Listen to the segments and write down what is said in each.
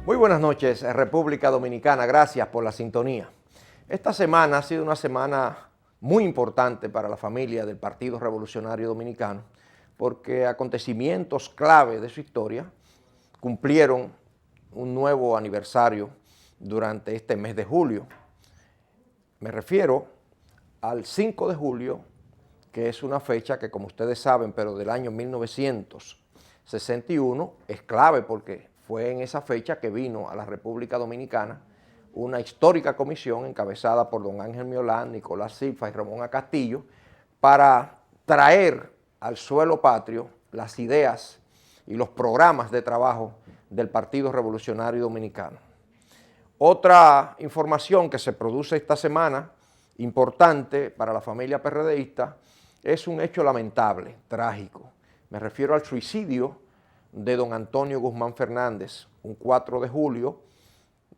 Muy buenas noches, República Dominicana. Gracias por la sintonía. Esta semana ha sido una semana muy importante para la familia del Partido Revolucionario Dominicano porque acontecimientos clave de su historia cumplieron un nuevo aniversario durante este mes de julio. Me refiero al 5 de julio, que es una fecha que, como ustedes saben, pero del año 1961, es clave porque fue en esa fecha que vino a la República Dominicana una histórica comisión encabezada por don Ángel Miolán, Nicolás Silfa y Ramón A. Castillo para traer al suelo patrio las ideas y los programas de trabajo del Partido Revolucionario Dominicano. Otra información que se produce esta semana, importante para la familia PRDista, es un hecho lamentable, trágico. Me refiero al suicidio de don Antonio Guzmán Fernández, un 4 de julio,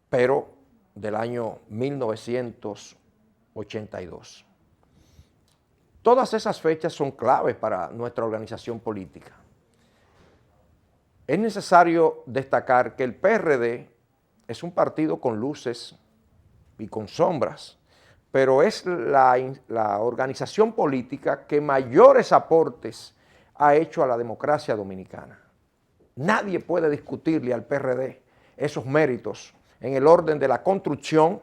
pero del año 1982. Todas esas fechas son claves para nuestra organización política. Es necesario destacar que el PRD es un partido con luces y con sombras, pero es la organización política que mayores aportes ha hecho a la democracia dominicana. Nadie puede discutirle al PRD esos méritos en el orden de la construcción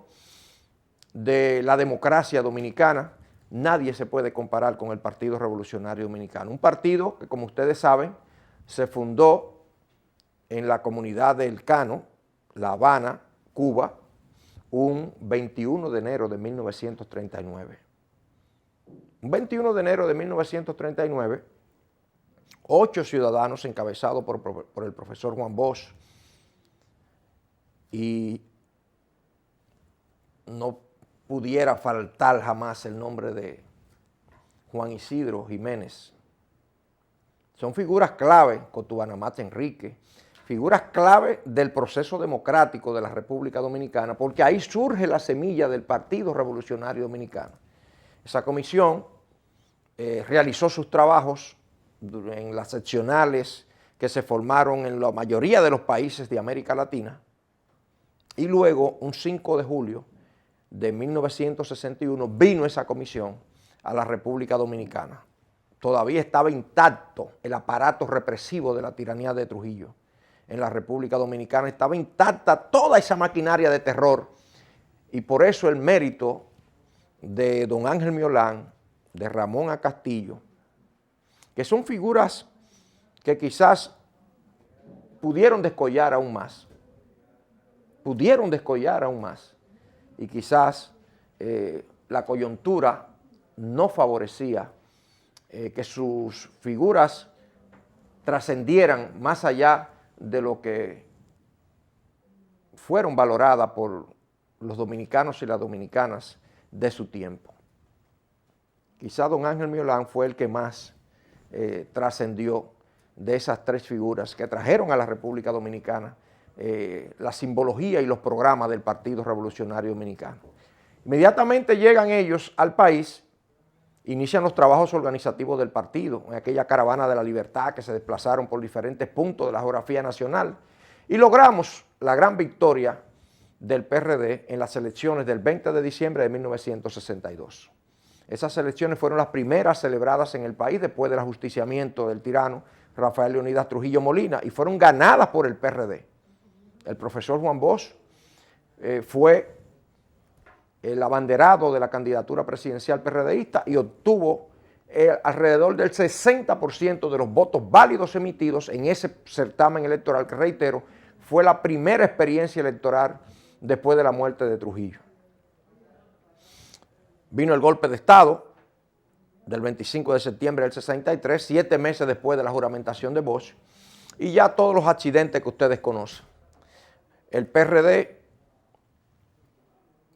de la democracia dominicana. Nadie se puede comparar con el Partido Revolucionario Dominicano. Un partido que, como ustedes saben, se fundó en la comunidad de El Cano, La Habana, Cuba, un 21 de enero de 1939. Un 21 de enero de 1939, 8 ciudadanos encabezados por el profesor Juan Bosch, y no pudiera faltar jamás el nombre de Juan Isidro Jiménez. Son figuras clave, Cotubanamate Enrique, figuras clave del proceso democrático de la República Dominicana, porque ahí surge la semilla del Partido Revolucionario Dominicano. Esa comisión realizó sus trabajos en las seccionales que se formaron en la mayoría de los países de América Latina, y luego, un 5 de julio de 1961, vino esa comisión a la República Dominicana. Todavía estaba intacto el aparato represivo de la tiranía de Trujillo. En la República Dominicana estaba intacta toda esa maquinaria de terror, y por eso el mérito de don Ángel Miolán, de Ramón A. Castillo, que son figuras que quizás pudieron descollar aún más, y quizás la coyuntura no favorecía que sus figuras trascendieran más allá de lo que fueron valoradas por los dominicanos y las dominicanas de su tiempo. Quizá don Ángel Miolán fue el que más trascendió de esas 3 figuras que trajeron a la República Dominicana la simbología y los programas del Partido Revolucionario Dominicano. Inmediatamente llegan ellos al país, inician los trabajos organizativos del partido, en aquella caravana de la libertad que se desplazaron por diferentes puntos de la geografía nacional, y logramos la gran victoria del PRD en las elecciones del 20 de diciembre de 1962. Esas elecciones fueron las primeras celebradas en el país después del ajusticiamiento del tirano Rafael Leonidas Trujillo Molina, y fueron ganadas por el PRD. El profesor Juan Bosch fue el abanderado de la candidatura presidencial PRDista y obtuvo alrededor del 60% de los votos válidos emitidos en ese certamen electoral, que, reitero, fue la primera experiencia electoral después de la muerte de Trujillo. Vino el golpe de Estado del 25 de septiembre del 63, 7 meses después de la juramentación de Bosch, y ya todos los accidentes que ustedes conocen. El PRD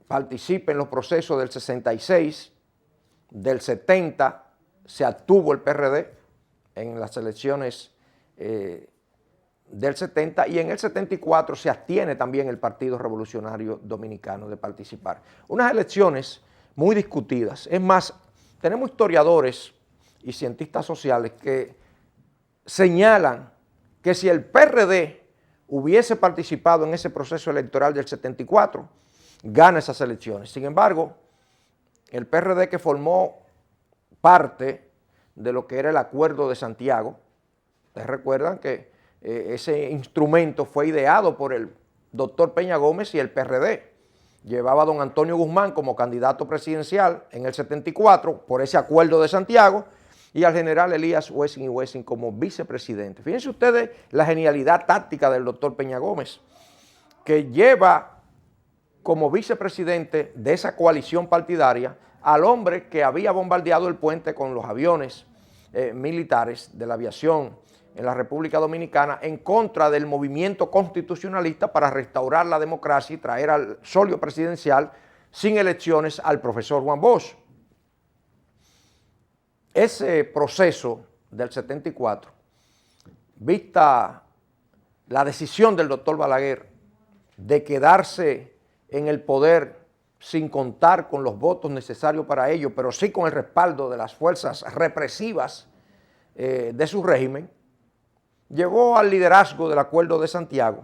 participa en los procesos del 66, del 70 se abstuvo el PRD en las elecciones del 70, y en el 74 se abstiene también el Partido Revolucionario Dominicano de participar. Unas elecciones muy discutidas. Es más, tenemos historiadores y cientistas sociales que señalan que si el PRD hubiese participado en ese proceso electoral del 74, gana esas elecciones. Sin embargo, el PRD, que formó parte de lo que era el Acuerdo de Santiago, ustedes recuerdan que ese instrumento fue ideado por el doctor Peña Gómez y el PRD. Llevaba a don Antonio Guzmán como candidato presidencial en el 74 por ese Acuerdo de Santiago y al general Elías Wessing y Wessing como vicepresidente. Fíjense ustedes la genialidad táctica del doctor Peña Gómez, que lleva como vicepresidente de esa coalición partidaria al hombre que había bombardeado el puente con los aviones militares de la aviación en la República Dominicana en contra del movimiento constitucionalista para restaurar la democracia y traer al solio presidencial sin elecciones al profesor Juan Bosch. Ese proceso del 74, vista la decisión del doctor Balaguer de quedarse en el poder sin contar con los votos necesarios para ello, pero sí con el respaldo de las fuerzas represivas de su régimen, llevó al liderazgo del Acuerdo de Santiago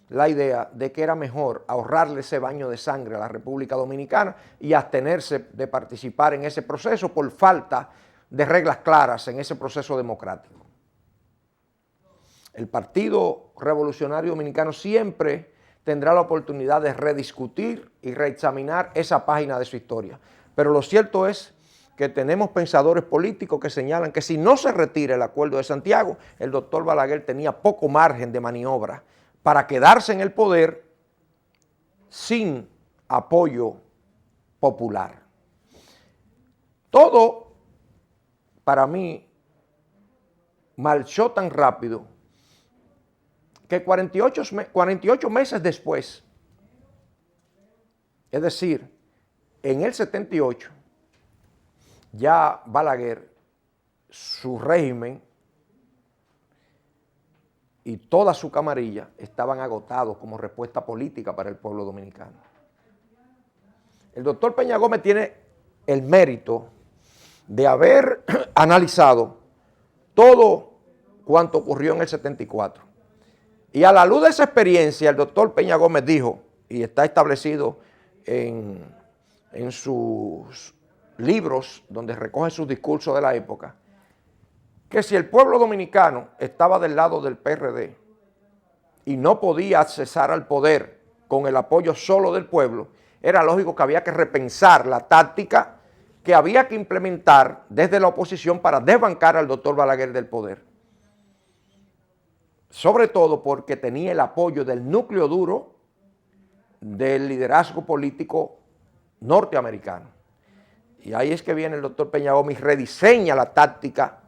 la idea de que era mejor ahorrarle ese baño de sangre a la República Dominicana y abstenerse de participar en ese proceso por falta de reglas claras en ese proceso democrático. El Partido Revolucionario Dominicano siempre tendrá la oportunidad de rediscutir y reexaminar esa página de su historia. Pero lo cierto es que tenemos pensadores políticos que señalan que si no se retira el Acuerdo de Santiago, el doctor Balaguer tenía poco margen de maniobra para quedarse en el poder sin apoyo popular. Todo, para mí, marchó tan rápido que 48 meses después, es decir, en el 78, ya Balaguer, su régimen y toda su camarilla estaban agotados como respuesta política para el pueblo dominicano. El doctor Peña Gómez tiene el mérito de haber analizado todo cuanto ocurrió en el 74. Y a la luz de esa experiencia, el doctor Peña Gómez dijo, y está establecido en sus libros donde recoge sus discursos de la época, que si el pueblo dominicano estaba del lado del PRD y no podía accesar al poder con el apoyo solo del pueblo, era lógico que había que repensar la táctica que había que implementar desde la oposición para desbancar al doctor Balaguer del poder. Sobre todo porque tenía el apoyo del núcleo duro del liderazgo político norteamericano. Y ahí es que viene el doctor Peña Gómez y rediseña la táctica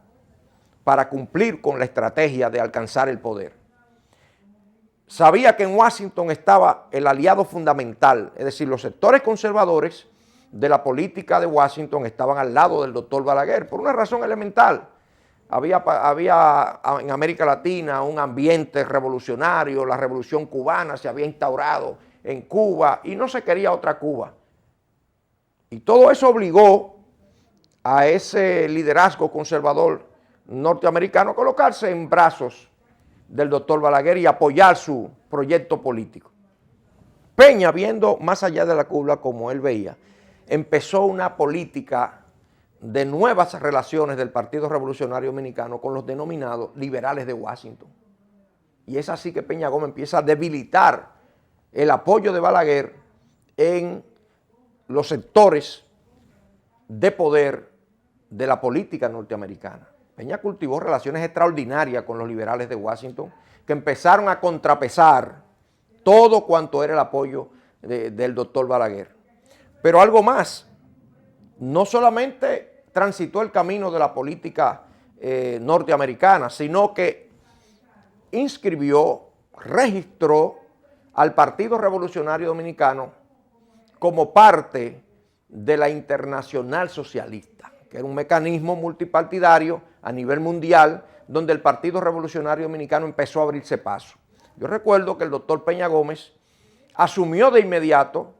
para cumplir con la estrategia de alcanzar el poder. Sabía que en Washington estaba el aliado fundamental, es decir, los sectores conservadores de la política de Washington estaban al lado del doctor Balaguer, por una razón elemental. Había en América Latina un ambiente revolucionario, la revolución cubana se había instaurado en Cuba y no se quería otra Cuba. Y todo eso obligó a ese liderazgo conservador norteamericano a colocarse en brazos del doctor Balaguer y apoyar su proyecto político. Peña, viendo más allá de la Cuba como él veía, empezó una política de nuevas relaciones del Partido Revolucionario Dominicano con los denominados liberales de Washington. Y es así que Peña Gómez empieza a debilitar el apoyo de Balaguer en los sectores de poder de la política norteamericana. Peña cultivó relaciones extraordinarias con los liberales de Washington que empezaron a contrapesar todo cuanto era el apoyo del doctor Balaguer. Pero algo más, no solamente transitó el camino de la política norteamericana, sino que inscribió, registró al Partido Revolucionario Dominicano como parte de la Internacional Socialista, que era un mecanismo multipartidario a nivel mundial donde el Partido Revolucionario Dominicano empezó a abrirse paso. Yo recuerdo que el doctor Peña Gómez asumió de inmediato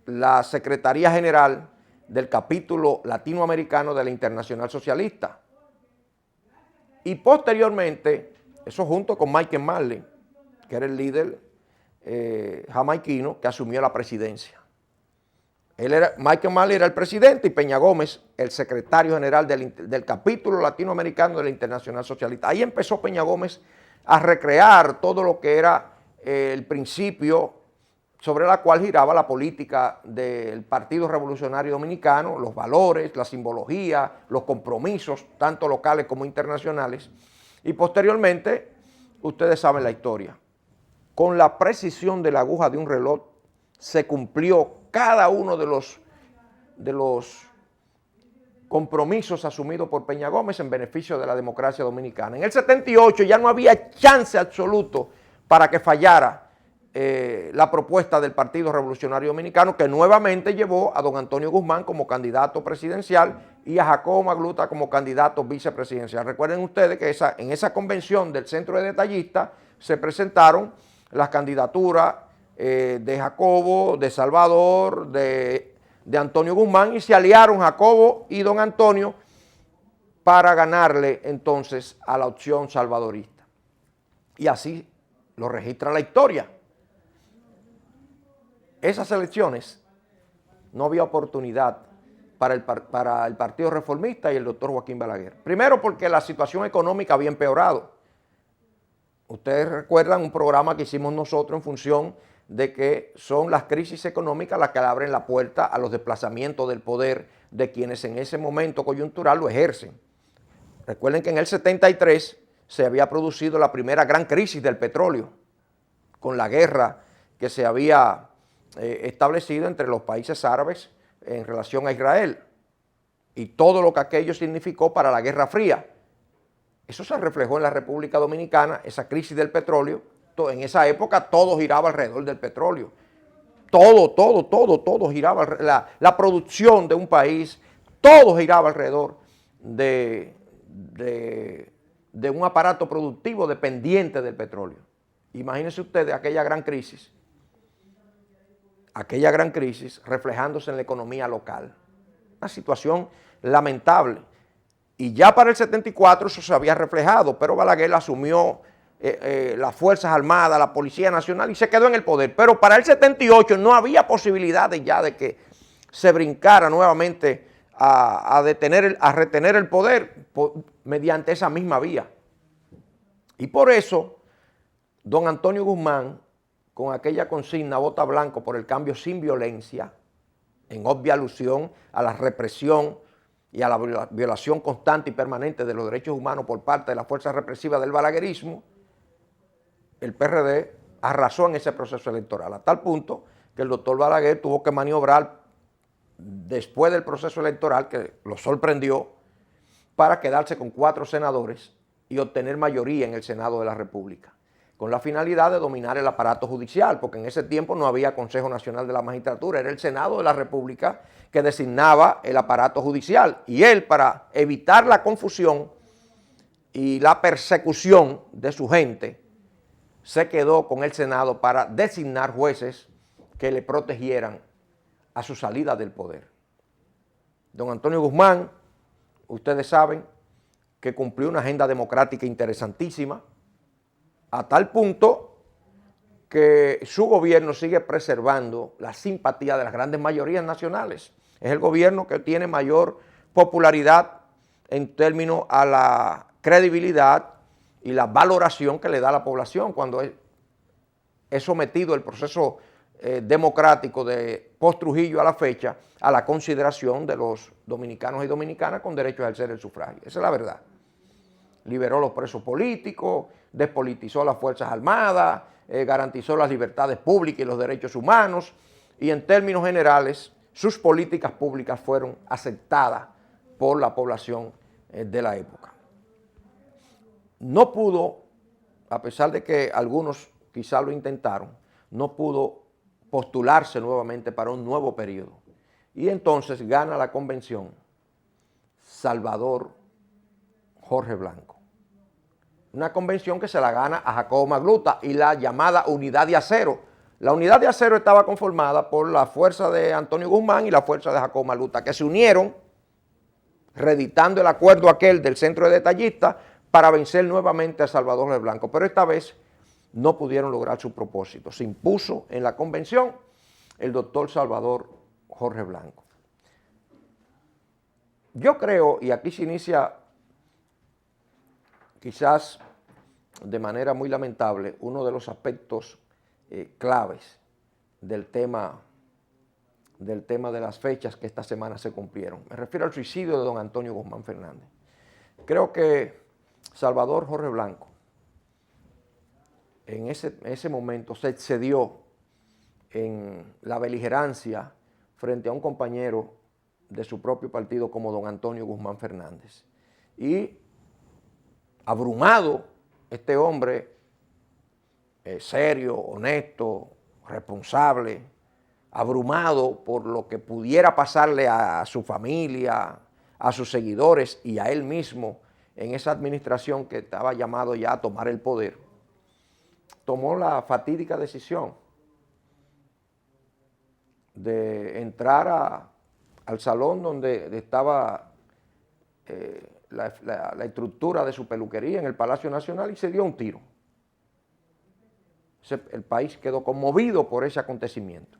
la Secretaría General del capítulo latinoamericano de la Internacional Socialista y posteriormente Eso junto con Michael Marley, que era el líder jamaiquino que asumió la presidencia. Michael Marley era el presidente y Peña Gómez el secretario general del capítulo latinoamericano de la Internacional Socialista. Ahí empezó Peña Gómez a recrear todo lo que era el principio sobre la cual giraba la política del Partido Revolucionario Dominicano, los valores, la simbología, los compromisos, tanto locales como internacionales. Y posteriormente, ustedes saben la historia. Con la precisión de la aguja de un reloj, se cumplió cada uno de los compromisos asumidos por Peña Gómez en beneficio de la democracia dominicana. En el 78 ya no había chance absoluto para que fallara la propuesta del Partido Revolucionario Dominicano, que nuevamente llevó a don Antonio Guzmán como candidato presidencial y a Jacobo Magluta como candidato vicepresidencial. Recuerden ustedes que en esa convención del Centro de Detallistas se presentaron las candidaturas de Jacobo, de Salvador, de Antonio Guzmán, y se aliaron Jacobo y don Antonio para ganarle entonces a la opción salvadorista. Y así lo registra la historia. Esas elecciones no había oportunidad para el Partido Reformista y el doctor Joaquín Balaguer. Primero porque la situación económica había empeorado. Ustedes recuerdan un programa que hicimos nosotros en función de que son las crisis económicas las que le abren la puerta a los desplazamientos del poder de quienes en ese momento coyuntural lo ejercen. Recuerden que en el 73 se había producido la primera gran crisis del petróleo, con la guerra que se había establecido entre los países árabes en relación a Israel y todo lo que aquello significó para la Guerra Fría. Eso se reflejó en la República Dominicana, esa crisis del petróleo. En esa época todo giraba alrededor del petróleo. Todo giraba, la producción de un país, todo giraba alrededor de un aparato productivo dependiente del petróleo. Imagínense ustedes aquella gran crisis reflejándose en la economía local. Una situación lamentable. Y ya para el 74 eso se había reflejado, pero Balaguer asumió las Fuerzas Armadas, la Policía Nacional y se quedó en el poder. Pero para el 78 no había posibilidades ya de que se brincara nuevamente a retener el poder mediante esa misma vía. Y por eso, don Antonio Guzmán, con aquella consigna vota blanco por el cambio sin violencia, en obvia alusión a la represión y a la violación constante y permanente de los derechos humanos por parte de las fuerzas represivas del balaguerismo, el PRD arrasó en ese proceso electoral, a tal punto que el doctor Balaguer tuvo que maniobrar después del proceso electoral, que lo sorprendió, para quedarse con 4 senadores y obtener mayoría en el Senado de la República, con la finalidad de dominar el aparato judicial, porque en ese tiempo no había Consejo Nacional de la Magistratura, era el Senado de la República que designaba el aparato judicial. Y él, para evitar la confusión y la persecución de su gente, se quedó con el Senado para designar jueces que le protegieran a su salida del poder. Don Antonio Guzmán, ustedes saben que cumplió una agenda democrática interesantísima, a tal punto que su gobierno sigue preservando la simpatía de las grandes mayorías nacionales. Es el gobierno que tiene mayor popularidad en términos a la credibilidad y la valoración que le da a la población cuando es sometido el proceso democrático de post-Trujillo a la fecha a la consideración de los dominicanos y dominicanas con derecho a ejercer el sufragio. Esa es la verdad. Liberó los presos políticos, despolitizó las Fuerzas Armadas, garantizó las libertades públicas y los derechos humanos, y en términos generales sus políticas públicas fueron aceptadas por la población de la época. No pudo, a pesar de que algunos quizá lo intentaron, no pudo postularse nuevamente para un nuevo periodo. Y entonces gana la convención Salvador Jorge Blanco. Una convención que se la gana a Jacobo Magluta y la llamada Unidad de Acero. La Unidad de Acero estaba conformada por la fuerza de Antonio Guzmán y la fuerza de Jacobo Magluta, que se unieron, reeditando el acuerdo aquel del Centro de Detallistas, para vencer nuevamente a Salvador Jorge Blanco, pero esta vez no pudieron lograr su propósito. Se impuso en la convención el doctor Salvador Jorge Blanco. Yo creo, y aquí se inicia quizás de manera muy lamentable, uno de los aspectos claves del tema de las fechas que esta semana se cumplieron. Me refiero al suicidio de don Antonio Guzmán Fernández. Creo que Salvador Jorge Blanco en ese momento se excedió en la beligerancia frente a un compañero de su propio partido como don Antonio Guzmán Fernández. Y abrumado, este hombre serio, honesto, responsable, abrumado por lo que pudiera pasarle a su familia, a sus seguidores y a él mismo en esa administración que estaba llamado ya a tomar el poder, tomó la fatídica decisión de entrar al salón donde estaba la estructura de su peluquería en el Palacio Nacional y se dio un tiro. El país quedó conmovido por ese acontecimiento.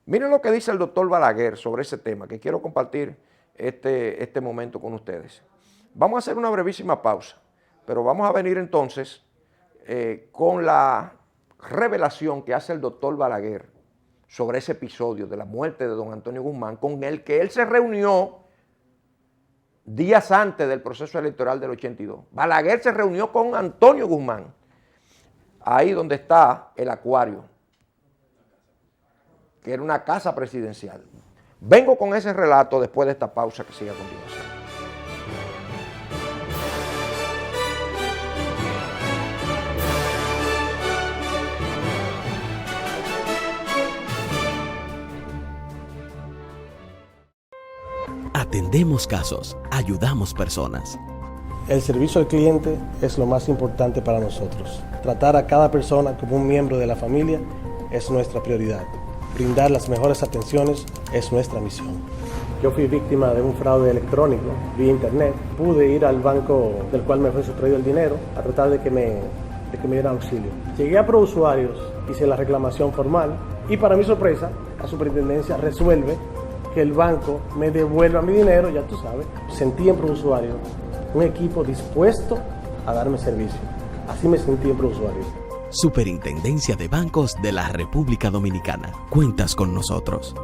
Miren lo que dice el doctor Balaguer sobre ese tema, que quiero compartir este momento con ustedes. Vamos a hacer una brevísima pausa, pero vamos a venir entonces con la revelación que hace el doctor Balaguer sobre ese episodio de la muerte de don Antonio Guzmán, con el que él se reunió días antes del proceso electoral del 82. Balaguer se reunió con Antonio Guzmán, ahí donde está el acuario, que era una casa presidencial. Vengo con ese relato después de esta pausa que sigue a continuación. Atendemos casos, ayudamos personas. El servicio al cliente es lo más importante para nosotros. Tratar a cada persona como un miembro de la familia es nuestra prioridad. Brindar las mejores atenciones es nuestra misión. Yo fui víctima de un fraude electrónico vía internet. Pude ir al banco del cual me fue sustraído el dinero a tratar de que me dieran auxilio. Llegué a ProUsuarios, hice la reclamación formal y para mi sorpresa, la superintendencia resuelve que el banco me devuelva mi dinero, ya tú sabes. Sentí en ProUsuarios un equipo dispuesto a darme servicio. Así me sentí en ProUsuarios. Superintendencia de Bancos de la República Dominicana. Cuentas con nosotros.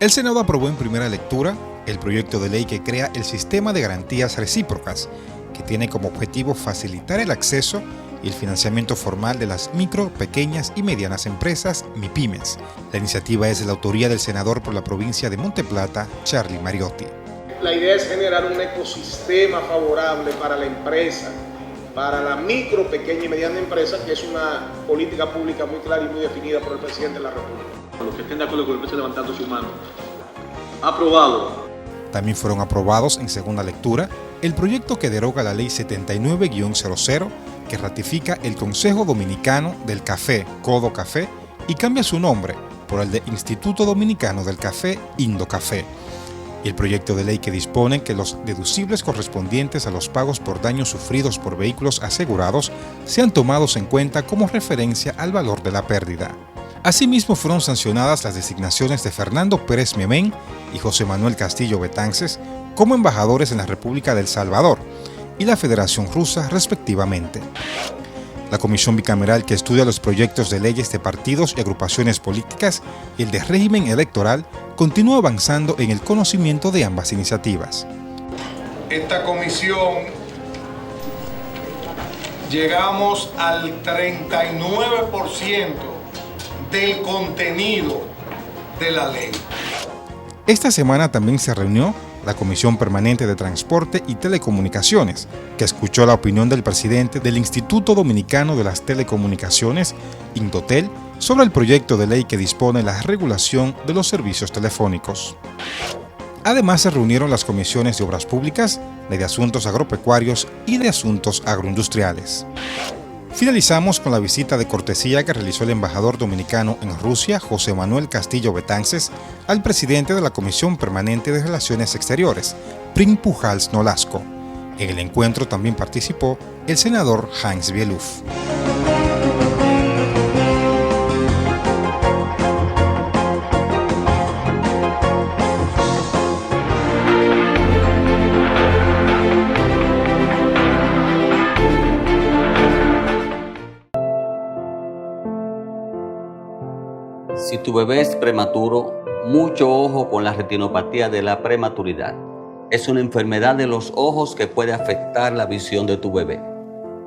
El Senado aprobó en primera lectura el proyecto de ley que crea el sistema de garantías recíprocas, que tiene como objetivo facilitar el acceso y el financiamiento formal de las micro, pequeñas y medianas empresas, MIPYMES. La iniciativa es de la autoría del senador por la provincia de Monteplata, Charlie Mariotti. La idea es generar un ecosistema favorable para la empresa, para la micro, pequeña y mediana empresa, que es una política pública muy clara y muy definida por el presidente de la República. Los que estén de acuerdo con el presidente levantando su mano. Aprobado. También fueron aprobados en segunda lectura el proyecto que deroga la Ley 79-00, que ratifica el Consejo Dominicano del Café, Codo Café, y cambia su nombre por el de Instituto Dominicano del Café, Indocafé. Y el proyecto de ley que dispone que los deducibles correspondientes a los pagos por daños sufridos por vehículos asegurados sean tomados en cuenta como referencia al valor de la pérdida. Asimismo, fueron sancionadas las designaciones de Fernando Pérez Memén y José Manuel Castillo Betances como embajadores en la República de El Salvador y la Federación Rusa, respectivamente. La comisión bicameral que estudia los proyectos de leyes de partidos y agrupaciones políticas y el de régimen electoral continúa avanzando en el conocimiento de ambas iniciativas. Esta comisión llegamos al 39% del contenido de la ley. Esta semana también se reunió la Comisión Permanente de Transporte y Telecomunicaciones, que escuchó la opinión del presidente del Instituto Dominicano de las Telecomunicaciones, Indotel, sobre el proyecto de ley que dispone la regulación de los servicios telefónicos. Además, se reunieron las comisiones de Obras Públicas, de Asuntos Agropecuarios y de Asuntos Agroindustriales. Finalizamos con la visita de cortesía que realizó el embajador dominicano en Rusia, José Manuel Castillo Betances, al presidente de la Comisión Permanente de Relaciones Exteriores, Prim Pujals Nolasco. En el encuentro también participó el senador Hans Bieluff. Si tu bebé es prematuro, mucho ojo con la retinopatía de la prematuridad. Es una enfermedad de los ojos que puede afectar la visión de tu bebé.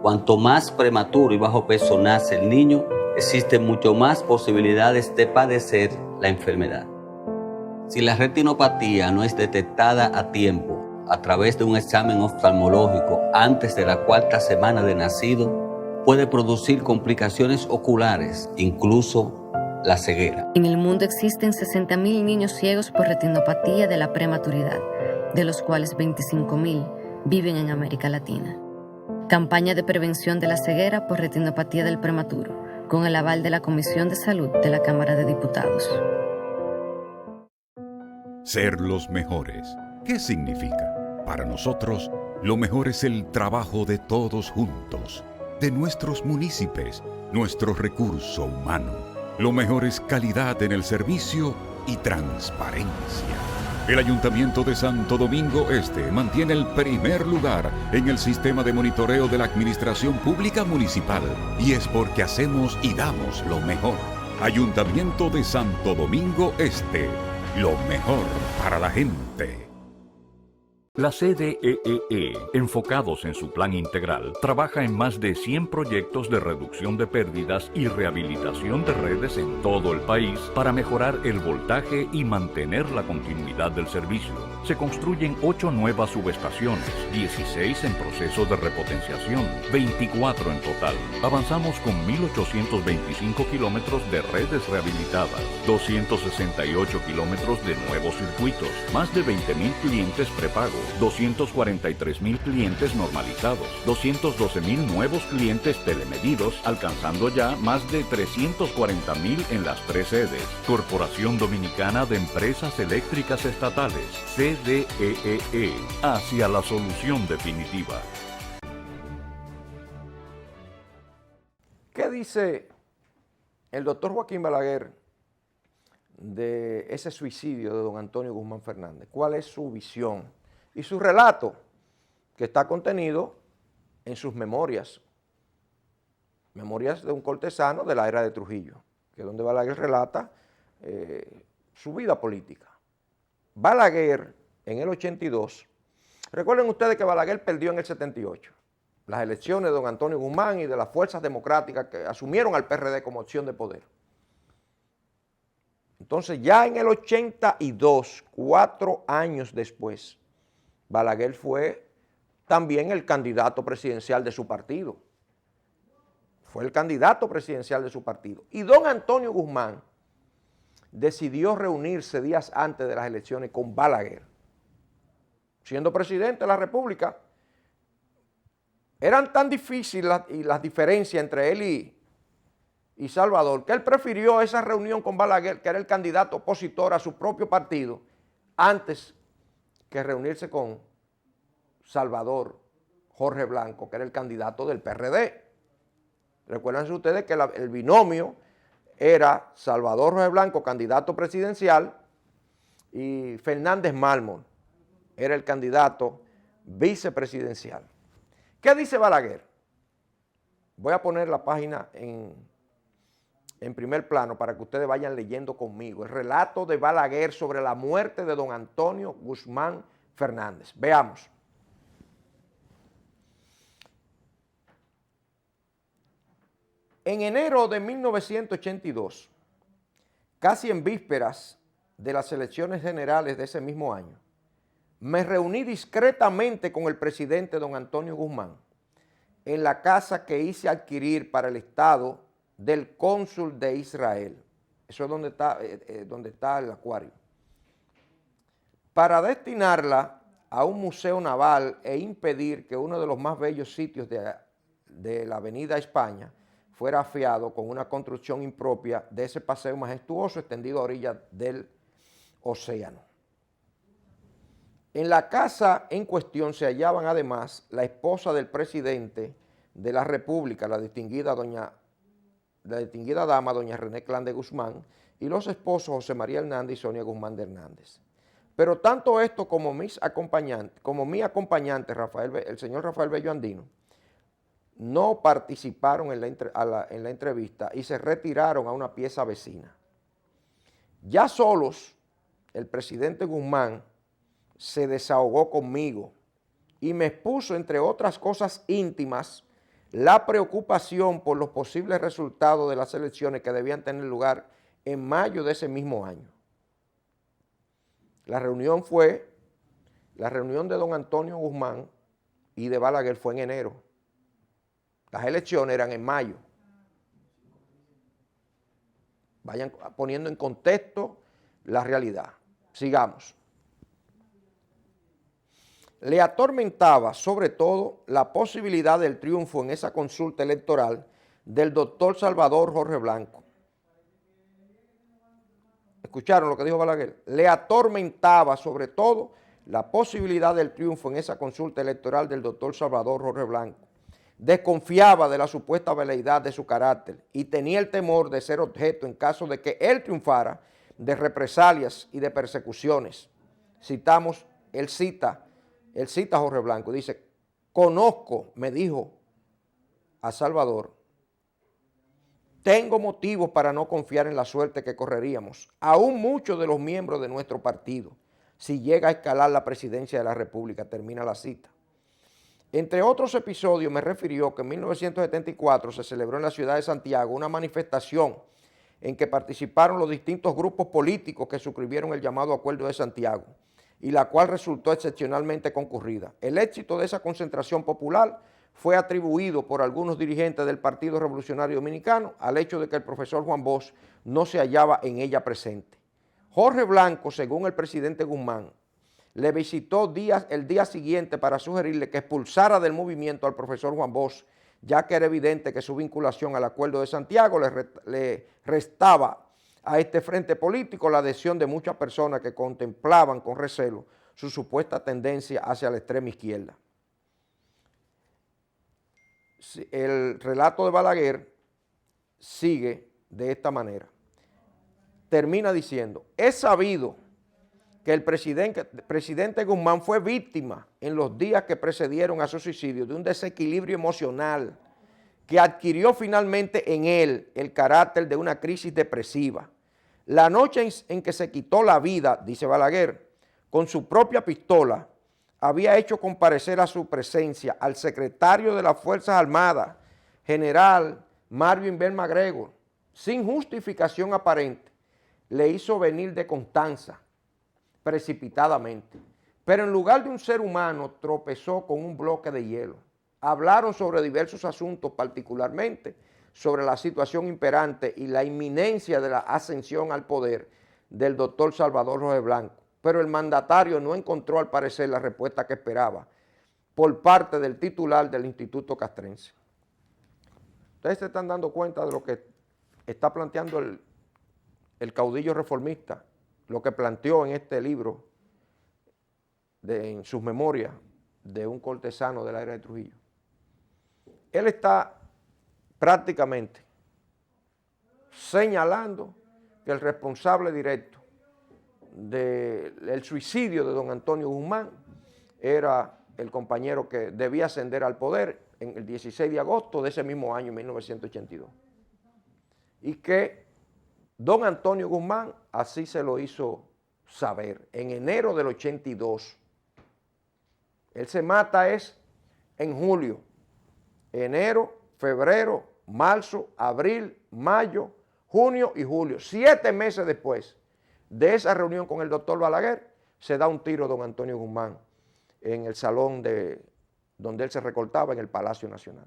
Cuanto más prematuro y bajo peso nace el niño, existen mucho más posibilidades de padecer la enfermedad. Si la retinopatía no es detectada a tiempo, a través de un examen oftalmológico antes de la 4ª semana de nacido, puede producir complicaciones oculares, incluso la ceguera. En el mundo existen 60.000 niños ciegos por retinopatía de la prematuridad, de los cuales 25.000 viven en América Latina. Campaña de prevención de la ceguera por retinopatía del prematuro, con el aval de la Comisión de Salud de la Cámara de Diputados. Ser los mejores. ¿Qué significa? Para nosotros, lo mejor es el trabajo de todos juntos, de nuestros municipios, nuestro recurso humano. Lo mejor es calidad en el servicio y transparencia. El Ayuntamiento de Santo Domingo Este mantiene el primer lugar en el sistema de monitoreo de la Administración Pública Municipal, y es porque hacemos y damos lo mejor. Ayuntamiento de Santo Domingo Este, lo mejor para la gente. La CDEE, enfocados en su plan integral, trabaja en más de 100 proyectos de reducción de pérdidas y rehabilitación de redes en todo el país para mejorar el voltaje y mantener la continuidad del servicio. Se construyen 8 nuevas subestaciones, 16 en proceso de repotenciación, 24 en total. Avanzamos con 1.825 kilómetros de redes rehabilitadas, 268 kilómetros de nuevos circuitos, más de 20.000 clientes prepago, 243.000 clientes normalizados, 212.000 nuevos clientes telemedidos, alcanzando ya más de 340.000 en las 3 sedes. Corporación Dominicana de Empresas Eléctricas Estatales, CDEE, hacia la solución definitiva. ¿Qué dice el doctor Joaquín Balaguer de ese suicidio de don Antonio Guzmán Fernández? ¿Cuál es su visión y su relato que está contenido en sus memorias de un cortesano de la era de Trujillo, que es donde Balaguer relata su vida política? Balaguer en el 82, recuerden ustedes que Balaguer perdió en el 78 las elecciones de don Antonio Guzmán y de las fuerzas democráticas que asumieron al PRD como opción de poder. Entonces ya en el 82, 4 años después, Balaguer fue también el candidato presidencial de su partido. Fue el candidato presidencial de su partido. Y don Antonio Guzmán decidió reunirse días antes de las elecciones con Balaguer. Siendo presidente de la República, eran tan difíciles las diferencias entre él y Salvador, que él prefirió esa reunión con Balaguer, que era el candidato opositor a su propio partido, antes que reunirse con Salvador Jorge Blanco, que era el candidato del PRD. Recuérdense ustedes que el binomio era Salvador Jorge Blanco, candidato presidencial, y Fernández Mármol era el candidato vicepresidencial. ¿Qué dice Balaguer? Voy a poner la página en primer plano para que ustedes vayan leyendo conmigo el relato de Balaguer sobre la muerte de don Antonio Guzmán Fernández. Veamos. En enero de 1982, casi en vísperas de las elecciones generales de ese mismo año, me reuní discretamente con el presidente don Antonio Guzmán en la casa que hice adquirir para el Estado del cónsul de Israel. Eso es donde está el acuario. Para destinarla a un museo naval e impedir que uno de los más bellos sitios de la avenida España fuera afiado con una construcción impropia de ese paseo majestuoso extendido a orillas del océano. En la casa en cuestión se hallaban además la esposa del presidente de la República, la distinguida dama, doña René Clan de Guzmán, y los esposos José María Hernández y Sonia Guzmán de Hernández. Pero tanto esto como mi acompañante, el señor Rafael Bello Andino, no participaron en la entrevista y se retiraron a una pieza vecina. Ya solos, el presidente Guzmán se desahogó conmigo y me expuso, entre otras cosas íntimas, la preocupación por los posibles resultados de las elecciones que debían tener lugar en mayo de ese mismo año. La reunión de don Antonio Guzmán y de Balaguer fue en enero. Las elecciones eran en mayo. Vayan poniendo en contexto la realidad. Sigamos. Le atormentaba sobre todo la posibilidad del triunfo en esa consulta electoral del doctor Salvador Jorge Blanco. ¿Escucharon lo que dijo Balaguer? Le atormentaba sobre todo la posibilidad del triunfo en esa consulta electoral del doctor Salvador Jorge Blanco. Desconfiaba de la supuesta veleidad de su carácter y tenía el temor de ser objeto, en caso de que él triunfara, de represalias y de persecuciones. Él cita a Jorge Blanco, dice: conozco, me dijo a Salvador, tengo motivos para no confiar en la suerte que correríamos, aún muchos de los miembros de nuestro partido, si llega a escalar la presidencia de la República. Termina la cita. Entre otros episodios me refirió que en 1974 se celebró en la ciudad de Santiago una manifestación en que participaron los distintos grupos políticos que suscribieron el llamado Acuerdo de Santiago, y la cual resultó excepcionalmente concurrida. El éxito de esa concentración popular fue atribuido por algunos dirigentes del Partido Revolucionario Dominicano al hecho de que el profesor Juan Bosch no se hallaba en ella presente. Jorge Blanco, según el presidente Guzmán, le visitó el día siguiente para sugerirle que expulsara del movimiento al profesor Juan Bosch, ya que era evidente que su vinculación al Acuerdo de Santiago le restaba a este frente político la adhesión de muchas personas que contemplaban con recelo su supuesta tendencia hacia la extrema izquierda. El relato de Balaguer sigue de esta manera. Termina diciendo: es sabido que el presidente Guzmán fue víctima en los días que precedieron a su suicidio de un desequilibrio emocional que adquirió finalmente en él el carácter de una crisis depresiva. La noche en que se quitó la vida, dice Balaguer, con su propia pistola, había hecho comparecer a su presencia al secretario de las Fuerzas Armadas, general Mario Inver MacGregor, sin justificación aparente. Le hizo venir de Constanza, precipitadamente, pero en lugar de un ser humano tropezó con un bloque de hielo. Hablaron sobre diversos asuntos, particularmente sobre la situación imperante y la inminencia de la ascensión al poder del doctor Salvador Jorge Blanco, pero el mandatario no encontró al parecer la respuesta que esperaba por parte del titular del Instituto Castrense. Ustedes se están dando cuenta de lo que está planteando el caudillo reformista, lo que planteó en este libro, en sus memorias, de un cortesano de la era de Trujillo. Él está prácticamente señalando que el responsable directo del suicidio de don Antonio Guzmán era el compañero que debía ascender al poder en el 16 de agosto de ese mismo año, 1982. Y que don Antonio Guzmán así se lo hizo saber en enero del 82. Él se mata en julio, enero, febrero marzo, abril, mayo, junio y julio. 7 meses después de esa reunión con el doctor Balaguer, se da un tiro don Antonio Guzmán en el salón donde él se recortaba en el Palacio Nacional.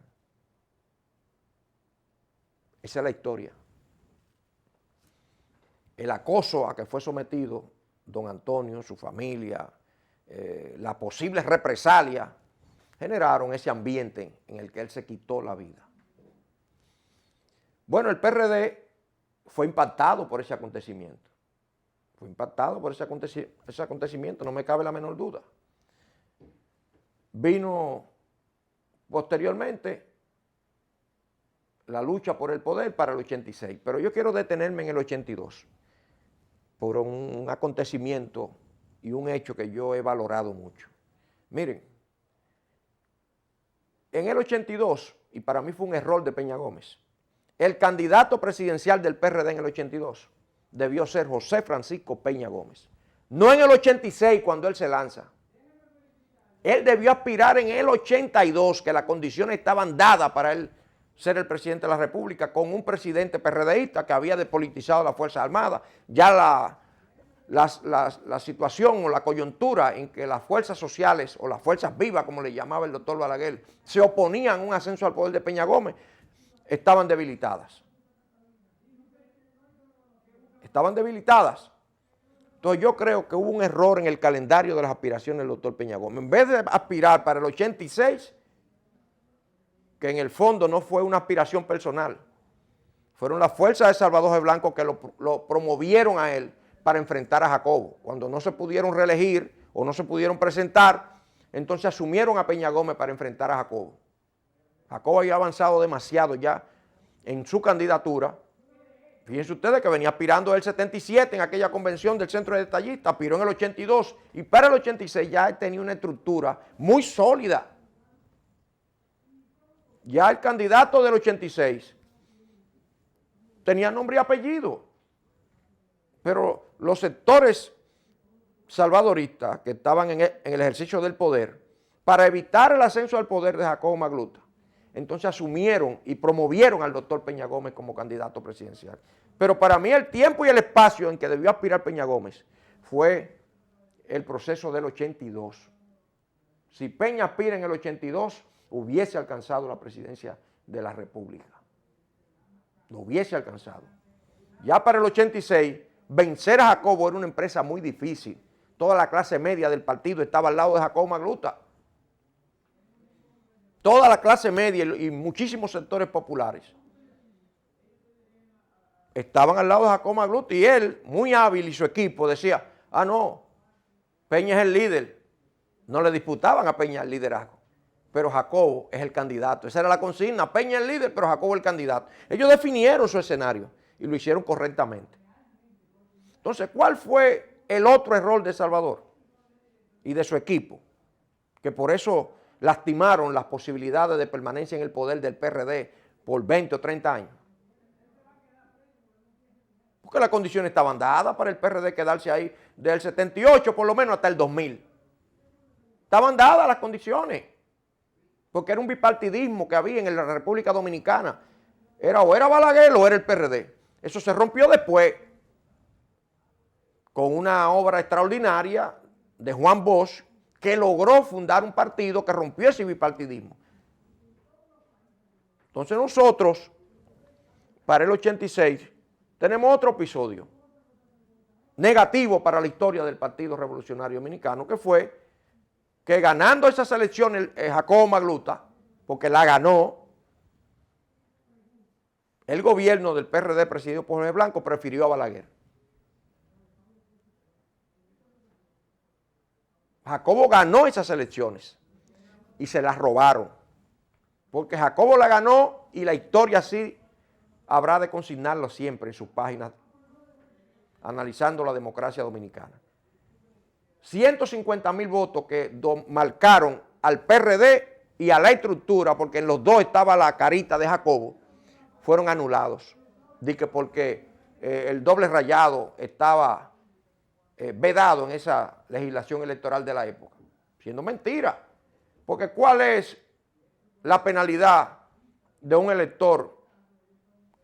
Esa es la historia. El acoso a que fue sometido don Antonio, su familia, la posible represalia, generaron ese ambiente en el que él se quitó la vida. Bueno, el PRD fue impactado por ese acontecimiento. Fue impactado por ese acontecimiento, no me cabe la menor duda. Vino posteriormente la lucha por el poder para el 86, pero yo quiero detenerme en el 82 por un acontecimiento y un hecho que yo he valorado mucho. Miren, en el 82, y para mí fue un error de Peña Gómez, el candidato presidencial del PRD en el 82 debió ser José Francisco Peña Gómez. No en el 86 cuando él se lanza. Él debió aspirar en el 82, que las condiciones estaban dadas para él ser el presidente de la República, con un presidente PRDista que había despolitizado las Fuerzas Armadas. Ya la situación o la coyuntura en que las fuerzas sociales o las fuerzas vivas, como le llamaba el doctor Balaguer, se oponían a un ascenso al poder de Peña Gómez, estaban debilitadas. Estaban debilitadas. Entonces yo creo que hubo un error en el calendario de las aspiraciones del doctor Peña Gómez. En vez de aspirar para el 86, que en el fondo no fue una aspiración personal, fueron las fuerzas de Salvador G. Blanco que lo promovieron a él para enfrentar a Jacobo. Cuando no se pudieron reelegir o no se pudieron presentar, entonces asumieron a Peña Gómez para enfrentar a Jacobo. Jacobo había avanzado demasiado ya en su candidatura. Fíjense ustedes que venía aspirando el 77 en aquella convención del Centro de Detallistas, aspiró en el 82 y para el 86 ya tenía una estructura muy sólida. Ya el candidato del 86 tenía nombre y apellido, pero los sectores salvadoristas que estaban en el ejercicio del poder, para evitar el ascenso al poder de Jacobo Magluta, entonces asumieron y promovieron al doctor Peña Gómez como candidato presidencial. Pero para mí el tiempo y el espacio en que debió aspirar Peña Gómez fue el proceso del 82. Si Peña aspira en el 82, hubiese alcanzado la presidencia de la República. Lo hubiese alcanzado. Ya para el 86, vencer a Jacobo era una empresa muy difícil. Toda la clase media del partido estaba al lado de Jacobo Magluta. Toda la clase media y muchísimos sectores populares estaban al lado de Jacobo Magluta y él, muy hábil, y su equipo decía, no, Peña es el líder. No le disputaban a Peña el liderazgo, pero Jacobo es el candidato. Esa era la consigna, Peña es el líder, pero Jacobo es el candidato. Ellos definieron su escenario y lo hicieron correctamente. Entonces, ¿cuál fue el otro error de Salvador y de su equipo? Que por eso lastimaron las posibilidades de permanencia en el poder del PRD por 20 o 30 años. Porque las condiciones estaban dadas para el PRD quedarse ahí del 78 por lo menos hasta el 2000. Estaban dadas las condiciones, porque era un bipartidismo que había en la República Dominicana. O era Balaguer o era el PRD. Eso se rompió después con una obra extraordinaria de Juan Bosch, que logró fundar un partido que rompió ese bipartidismo. Entonces nosotros, para el 86, tenemos otro episodio negativo para la historia del Partido Revolucionario Dominicano, que fue que ganando esas elecciones Jacobo Magluta, porque la ganó, el gobierno del PRD presidido por Jorge Blanco prefirió a Balaguer. Jacobo ganó esas elecciones y se las robaron, porque Jacobo la ganó y la historia así habrá de consignarlo siempre en sus páginas, analizando la democracia dominicana. 150,000 votos que marcaron al PRD y a la estructura, porque en los dos estaba la carita de Jacobo, fueron anulados. Dije porque el doble rayado estaba vedado en esa legislación electoral de la época, siendo mentira, porque ¿cuál es la penalidad de un elector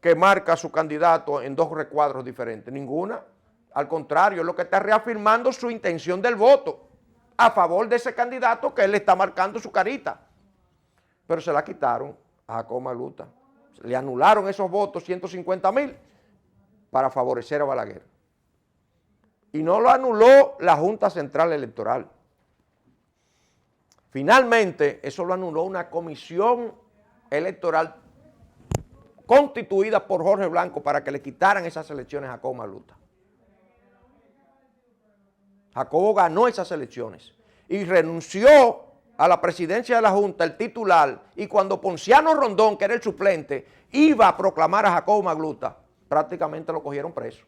que marca a su candidato en dos recuadros diferentes? Ninguna. Al contrario, es lo que está reafirmando su intención del voto a favor de ese candidato que él le está marcando su carita. Pero se la quitaron a Jacobo Magluta. Le anularon esos votos, 150,000, para favorecer a Balaguer. Y no lo anuló la Junta Central Electoral. Finalmente, eso lo anuló una comisión electoral constituida por Jorge Blanco para que le quitaran esas elecciones a Jacobo Magluta. Jacobo ganó esas elecciones y renunció a la presidencia de la Junta, el titular, y cuando Ponciano Rondón, que era el suplente, iba a proclamar a Jacobo Magluta, prácticamente lo cogieron preso.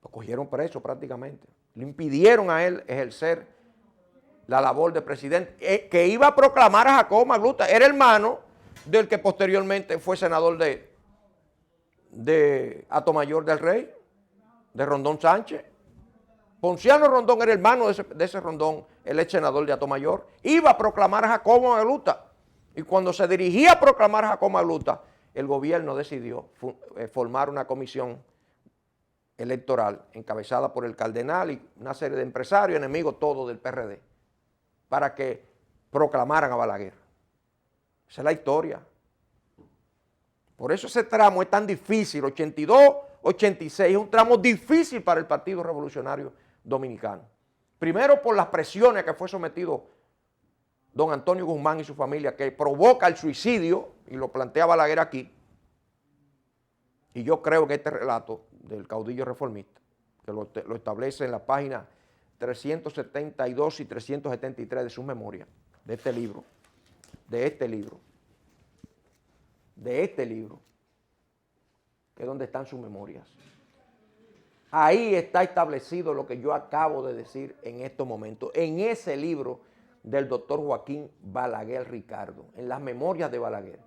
Lo cogieron preso prácticamente. Le impidieron a él ejercer la labor de presidente, que iba a proclamar a Jacobo Magluta. Era hermano del que posteriormente fue senador de Atomayor del Rey, de Rondón Sánchez. Ponciano Rondón era hermano de ese Rondón, el ex senador de Atomayor. Iba a proclamar a Jacobo Magluta. Y cuando se dirigía a proclamar a Jacobo Magluta, el gobierno decidió formar una comisión electoral encabezada por el cardenal y una serie de empresarios, enemigos todos del PRD, para que proclamaran a Balaguer. Esa es la historia. Por eso ese tramo es tan difícil, 82-86, es un tramo difícil para el Partido Revolucionario Dominicano. Primero por las presiones a que fue sometido don Antonio Guzmán y su familia, que provoca el suicidio, y lo plantea Balaguer aquí. Y yo creo que este relato del caudillo reformista, que lo establece en la página 372 y 373 de sus memorias, de este libro, que es donde están sus memorias. Ahí está establecido lo que yo acabo de decir en estos momentos, en ese libro del doctor Joaquín Balaguer Ricardo, en las memorias de Balaguer,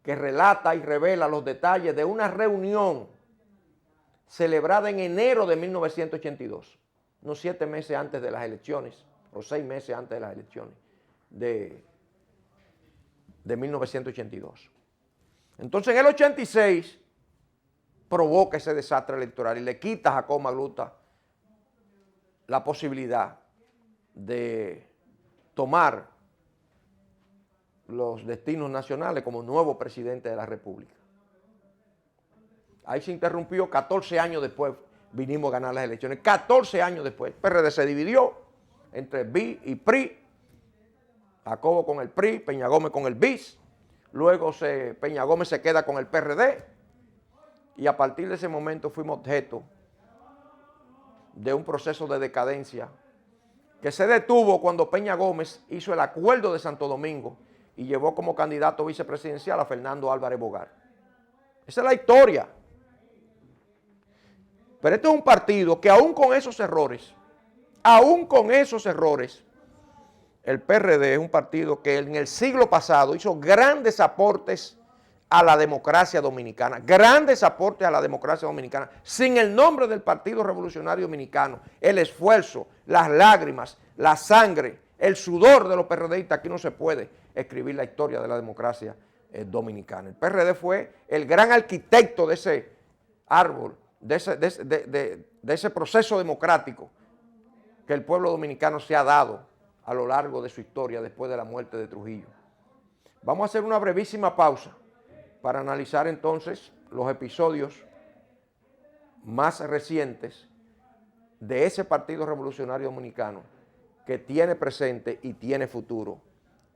que relata y revela los detalles de una reunión celebrada en enero de 1982, unos 7 meses antes de las elecciones, o 6 meses antes de las elecciones de 1982. Entonces en el 86 provoca ese desastre electoral y le quita a Jacobo Magluta la posibilidad de tomar los destinos nacionales como nuevo presidente de la República. Ahí se interrumpió, 14 años después vinimos a ganar las elecciones. 14 años después, el PRD se dividió entre BI y PRI, Jacobo con el PRI, Peña Gómez con el BIS, luego Peña Gómez se queda con el PRD, y a partir de ese momento fuimos objeto de un proceso de decadencia que se detuvo cuando Peña Gómez hizo el acuerdo de Santo Domingo y llevó como candidato vicepresidencial a Fernando Álvarez Bogar. Esa es la historia. Pero este es un partido que aún con esos errores, el PRD es un partido que en el siglo pasado hizo grandes aportes a la democracia dominicana, sin el nombre del Partido Revolucionario Dominicano, el esfuerzo, las lágrimas, la sangre, el sudor de los PRDistas. Aquí no se puede escribir la historia de la democracia dominicana. El PRD fue el gran arquitecto de ese árbol, de ese proceso democrático que el pueblo dominicano se ha dado a lo largo de su historia después de la muerte de Trujillo. Vamos a hacer una brevísima pausa para analizar entonces los episodios más recientes de ese Partido Revolucionario Dominicano que tiene presente y tiene futuro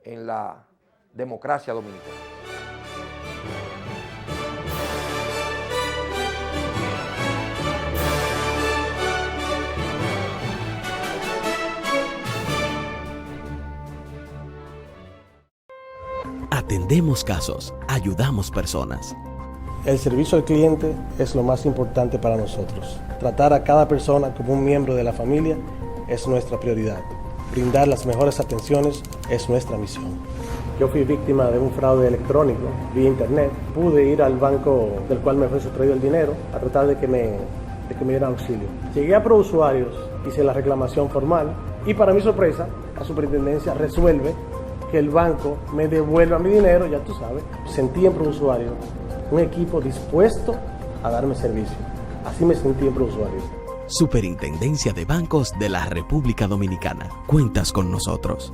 en la democracia dominicana. Atendemos casos, ayudamos personas. El servicio al cliente es lo más importante para nosotros. Tratar a cada persona como un miembro de la familia es nuestra prioridad. Brindar las mejores atenciones es nuestra misión. Yo fui víctima de un fraude electrónico vía internet. Pude ir al banco del cual me fue sustraído el dinero a tratar de que me dieran auxilio. Llegué a ProUsuarios, hice la reclamación formal y para mi sorpresa, la superintendencia resuelve que el banco me devuelva mi dinero, ya tú sabes. Sentí en ProUsuario un equipo dispuesto a darme servicio. Así me sentí en ProUsuario. Superintendencia de Bancos de la República Dominicana. Cuentas con nosotros.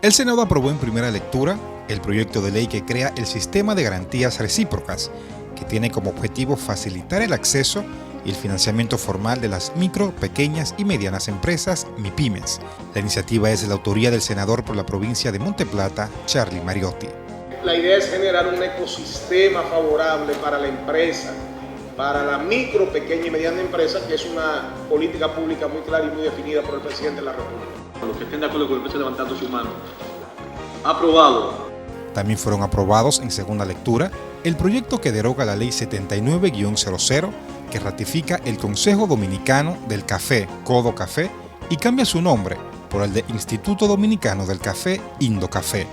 El Senado aprobó en primera lectura el proyecto de ley que crea el sistema de garantías recíprocas, que tiene como objetivo facilitar el acceso y el financiamiento formal de las micro, pequeñas y medianas empresas, MIPYMES. La iniciativa es de la autoría del senador por la provincia de Monteplata, Charlie Mariotti. La idea es generar un ecosistema favorable para la empresa, para la micro, pequeña y mediana empresa, que es una política pública muy clara y muy definida por el presidente de la República. Los que estén de acuerdo con el presidente levantando su mano. Aprobado. También fueron aprobados en segunda lectura el proyecto que deroga la Ley 79-00, que ratifica el Consejo Dominicano del Café, Codo Café, y cambia su nombre por el de Instituto Dominicano del Café, Indocafé.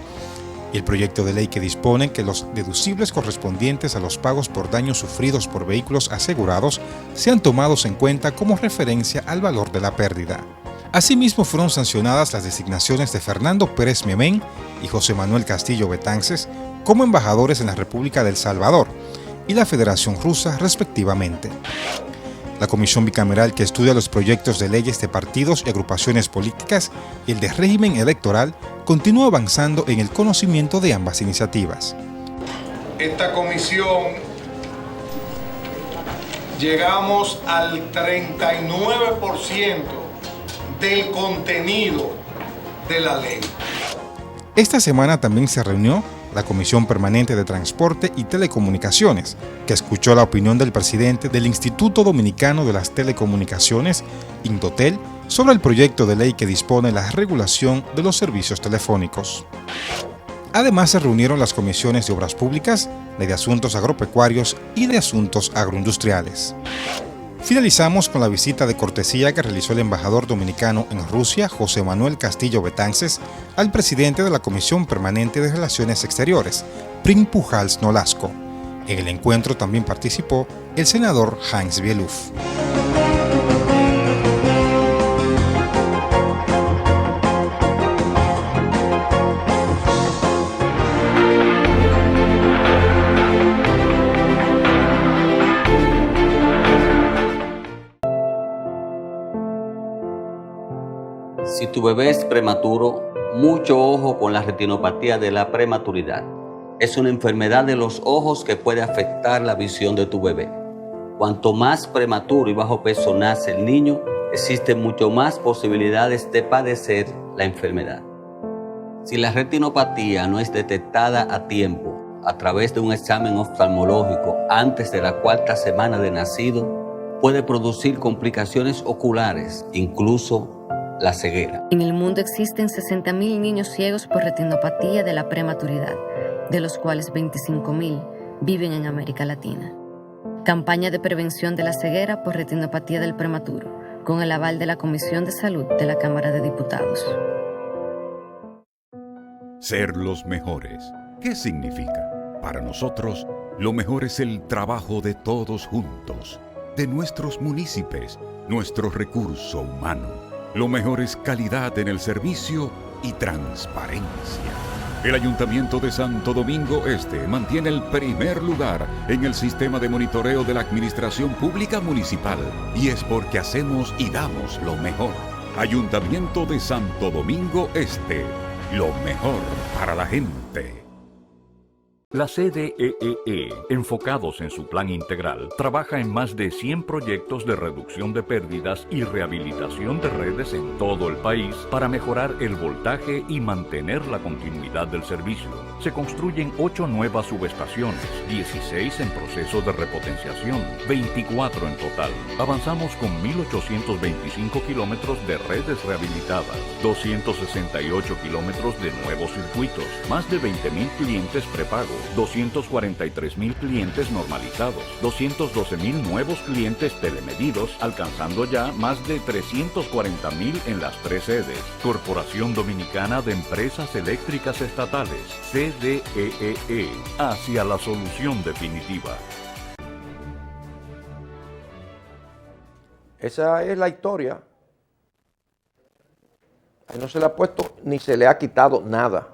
Y el proyecto de ley que dispone que los deducibles correspondientes a los pagos por daños sufridos por vehículos asegurados sean tomados en cuenta como referencia al valor de la pérdida. Asimismo, fueron sancionadas las designaciones de Fernando Pérez Memén y José Manuel Castillo Betances como embajadores en la República del Salvador y la Federación Rusa, respectivamente. La comisión bicameral que estudia los proyectos de leyes de partidos y agrupaciones políticas y el de régimen electoral continúa avanzando en el conocimiento de ambas iniciativas. Esta comisión llegamos al 39% del contenido de la ley. Esta semana también se reunió la Comisión Permanente de Transporte y Telecomunicaciones, que escuchó la opinión del presidente del Instituto Dominicano de las Telecomunicaciones, Indotel, sobre el proyecto de ley que dispone la regulación de los servicios telefónicos. Además, se reunieron las comisiones de Obras Públicas, de Asuntos Agropecuarios y de Asuntos Agroindustriales. Finalizamos con la visita de cortesía que realizó el embajador dominicano en Rusia, José Manuel Castillo Betances, al presidente de la Comisión Permanente de Relaciones Exteriores, Prim Pujals Nolasco. En el encuentro también participó el senador Hans Bieluf. Si tu bebé es prematuro, mucho ojo con la retinopatía de la prematuridad. Es una enfermedad de los ojos que puede afectar la visión de tu bebé. Cuanto más prematuro y bajo peso nace el niño, existen mucho más posibilidades de padecer la enfermedad. Si la retinopatía no es detectada a tiempo, a través de un examen oftalmológico antes de la 4ª semana de nacido, puede producir complicaciones oculares, incluso la ceguera. En el mundo existen 60.000 niños ciegos por retinopatía de la prematuridad, de los cuales 25.000 viven en América Latina. Campaña de prevención de la ceguera por retinopatía del prematuro, con el aval de la Comisión de Salud de la Cámara de Diputados. Ser los mejores. ¿Qué significa? Para nosotros, lo mejor es el trabajo de todos juntos, de nuestros municipios, nuestro recurso humano. Lo mejor es calidad en el servicio y transparencia. El Ayuntamiento de Santo Domingo Este mantiene el primer lugar en el sistema de monitoreo de la Administración Pública Municipal, y es porque hacemos y damos lo mejor. Ayuntamiento de Santo Domingo Este, lo mejor para la gente. La CDEE, enfocados en su plan integral, trabaja en más de 100 proyectos de reducción de pérdidas y rehabilitación de redes en todo el país para mejorar el voltaje y mantener la continuidad del servicio. Se construyen 8 nuevas subestaciones, 16 en proceso de repotenciación, 24 en total. Avanzamos con 1.825 kilómetros de redes rehabilitadas, 268 kilómetros de nuevos circuitos, más de 20.000 clientes prepago, 243.000 clientes normalizados, 212.000 nuevos clientes telemedidos, alcanzando ya más de 340.000 en las 3 sedes. Corporación Dominicana de Empresas Eléctricas Estatales, CDEE, hacia la solución definitiva. Esa es la historia. Ahí no se le ha puesto ni se le ha quitado nada.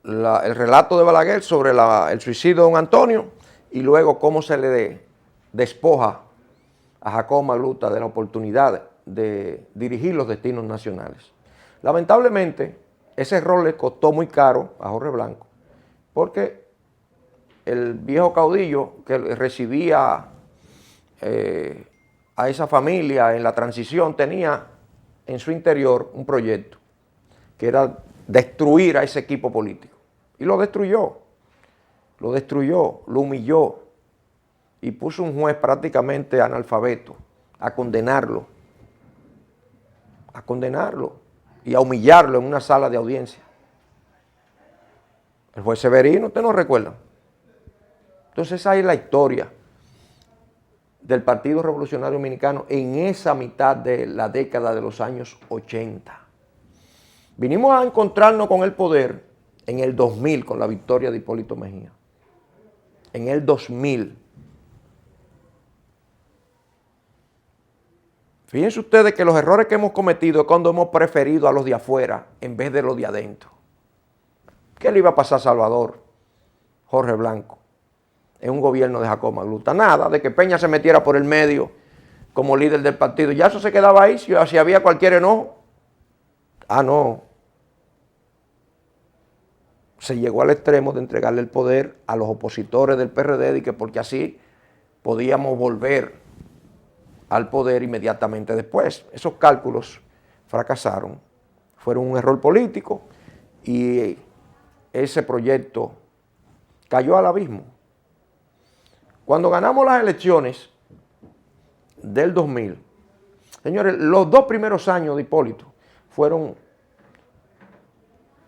El relato de Balaguer sobre el suicidio de don Antonio y luego cómo se le despoja a Jacobo Magluta de la oportunidad de dirigir los destinos nacionales. Lamentablemente, ese error le costó muy caro a Jorge Blanco, porque el viejo caudillo que recibía a esa familia en la transición tenía en su interior un proyecto que era destruir a ese equipo político. Y lo destruyó, lo humilló y puso un juez prácticamente analfabeto a condenarlo y a humillarlo en una sala de audiencia. El juez Severino, ¿usted no recuerda? Entonces esa es la historia del Partido Revolucionario Dominicano en esa mitad de la década de los años 80. Vinimos a encontrarnos con el poder en el 2000 con la victoria de Hipólito Mejía. En el 2000. Fíjense ustedes que los errores que hemos cometido es cuando hemos preferido a los de afuera en vez de los de adentro. ¿Qué le iba a pasar a Salvador, Jorge Blanco, en un gobierno de Jacobo Magluta? Nada, de que Peña se metiera por el medio como líder del partido. Ya eso se quedaba ahí, si había cualquier enojo. Ah, no. Se llegó al extremo de entregarle el poder a los opositores del PRD y que porque así podíamos volver al poder inmediatamente después. Esos cálculos fracasaron, fueron un error político y ese proyecto cayó al abismo. Cuando ganamos las elecciones del 2000, señores, los 2 primeros años de Hipólito fueron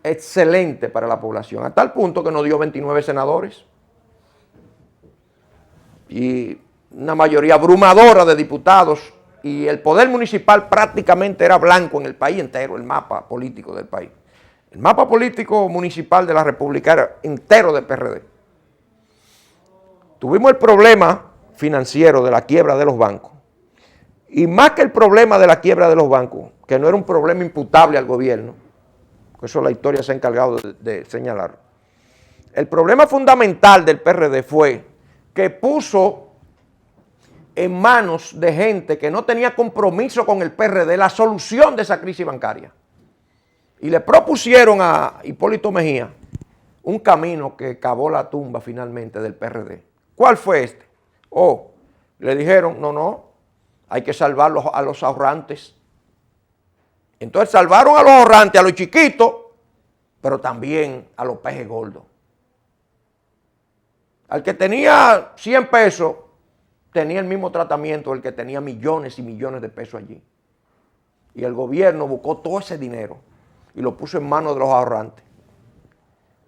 excelentes para la población, a tal punto que nos dio 29 senadores y una mayoría abrumadora de diputados, y el poder municipal prácticamente era blanco en el país entero, el mapa político del país. El mapa político municipal de la República era entero de PRD. Tuvimos el problema financiero de la quiebra de los bancos, y más que el problema de la quiebra de los bancos, que no era un problema imputable al gobierno, eso la historia se ha encargado de señalar. El problema fundamental del PRD fue que puso en manos de gente que no tenía compromiso con el PRD la solución de esa crisis bancaria. Y le propusieron a Hipólito Mejía un camino que cavó la tumba finalmente del PRD. ¿Cuál fue este? Le dijeron, no, hay que salvar a los ahorrantes. Entonces salvaron a los ahorrantes, a los chiquitos, pero también a los pejes gordos. Al que tenía 100 pesos, tenía el mismo tratamiento del que tenía millones y millones de pesos allí. Y el gobierno buscó todo ese dinero y lo puso en manos de los ahorrantes.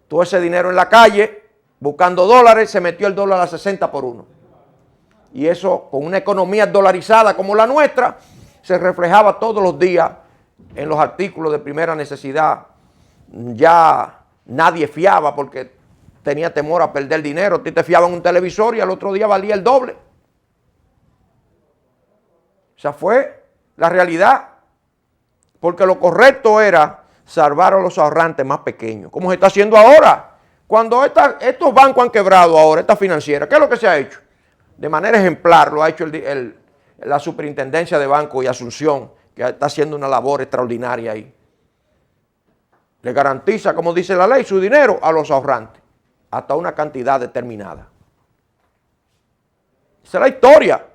Todo ese dinero en la calle, buscando dólares, se metió el dólar a 60 por 1. Y eso, con una economía dolarizada como la nuestra, se reflejaba todos los días en los artículos de primera necesidad. Ya nadie fiaba porque tenía temor a perder dinero. A ti te fiaban un televisor y al otro día valía el doble. Esa fue la realidad. Porque lo correcto era salvar a los ahorrantes más pequeños, como se está haciendo ahora. Cuando estos bancos han quebrado ahora, esta financiera, ¿qué es lo que se ha hecho? De manera ejemplar lo ha hecho la Superintendencia de Banco y Asunción, que está haciendo una labor extraordinaria ahí. le garantiza, como dice la ley, su dinero a los ahorrantes, hasta una cantidad determinada. Esa es la historia.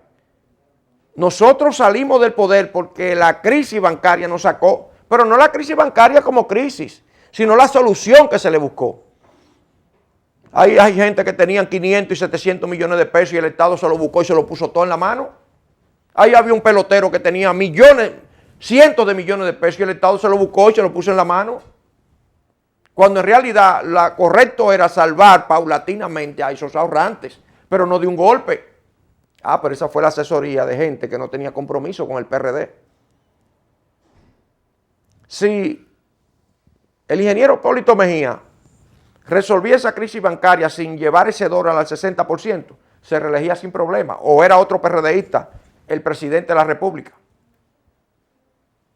Nosotros salimos del poder porque la crisis bancaria nos sacó, pero no la crisis bancaria como crisis, sino la solución que se le buscó. Hay gente que tenían 500 y 700 millones de pesos y el Estado se lo buscó y se lo puso todo en la mano. Ahí había un pelotero que tenía millones, cientos de millones de pesos y el Estado se lo buscó y se lo puso en la mano. Cuando en realidad lo correcto era salvar paulatinamente a esos ahorrantes, pero no de un golpe. Pero esa fue la asesoría de gente que no tenía compromiso con el PRD. Si el ingeniero Hipólito Mejía resolvía esa crisis bancaria sin llevar ese dólar al 60%, se reelegía sin problema, o era otro PRDista el presidente de la República.